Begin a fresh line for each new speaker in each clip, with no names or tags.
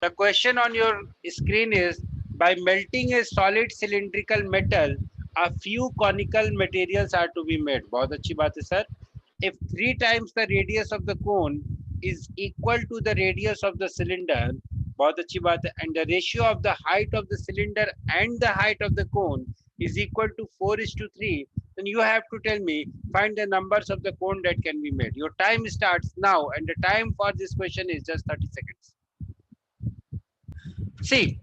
The question on your screen is, by melting a solid cylindrical metal, a few conical materials are to be made. बहुत अच्छी बात है sir. If 3 times the radius of the cone is equal to the radius of the cylinder, बहुत अच्छी बात है, and the ratio of the height of the cylinder and the height of the cone is equal to 4:3, then you have to tell me, find the numbers of the cone that can be made. Your time starts now, and the time for this question is just 30 seconds. See,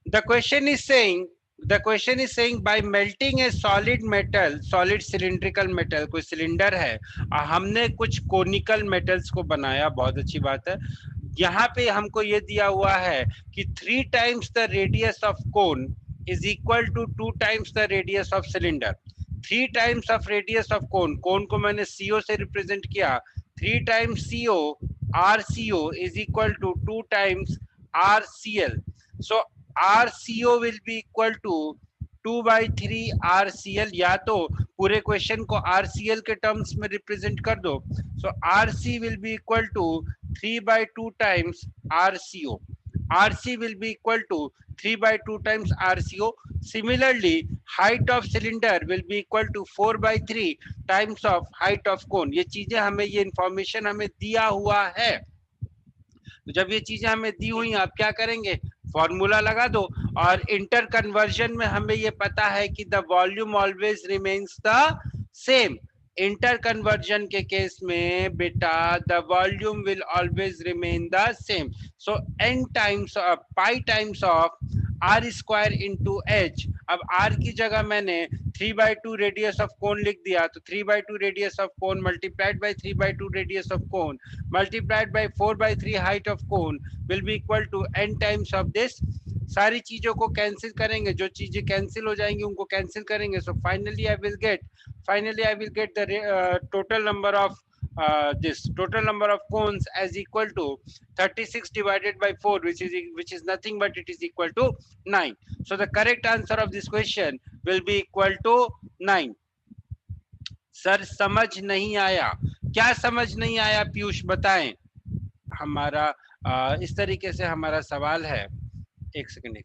the question is saying by melting a solid metal, solid cylindrical metal, कोई cylinder है, हमने कुछ conical metals को बनाया. बहुत अच्छी बात है. यहाँ पे हमको ये दिया हुआ है कि 3 times the radius of cone is equal to 2 times the radius of cylinder. 3 times of radius of cone, cone को मैंने CO से रिप्रेजेंट किया. 3 times CO, RCO is equal to 2 times RCL. So RCO will be equal to 2/3 RCL. या तो पूरे question को RCL के terms में रिप्रेजेंट कर दो. So RC will be equal to 3/2 times RCO. RC will be equal to 3/2 times RCO. Similarly, height of cylinder will be equal to 4/3 times of height of cone. ये चीजें हमें, ये information हमें दिया हुआ है. तो जब ये चीजें हमें दी हुई, आप क्या करेंगे, फॉर्मूला लगा दो. और इंटर कन्वर्जन में हमें ये पता है कि the volume always remains the same. Inter conversion के केस में बेटा the volume will always remain the same. So n times of pi times of r square into h. अब r की जगह मैंने 3/2 रेडियस ऑफ कोन लिख दिया, तो 3/2 radius of cone multiplied by 3/2 radius of cone multiplied by 4/3 height of cone will be equal to n times of this. सारी चीजों को कैंसिल करेंगे, जो चीजें कैंसिल हो जाएंगी उनको कैंसिल करेंगे. So finally I will get the total number of this total number of cones as equal to 36 divided by 4, which is nothing but it is equal to 9. So the correct answer of this question will be equal to 9. Sir समझ नहीं आया, क्या समझ नहीं आया पीयूष बताएं. हमारा इस तरीके से हमारा सवाल है. एक सेकंड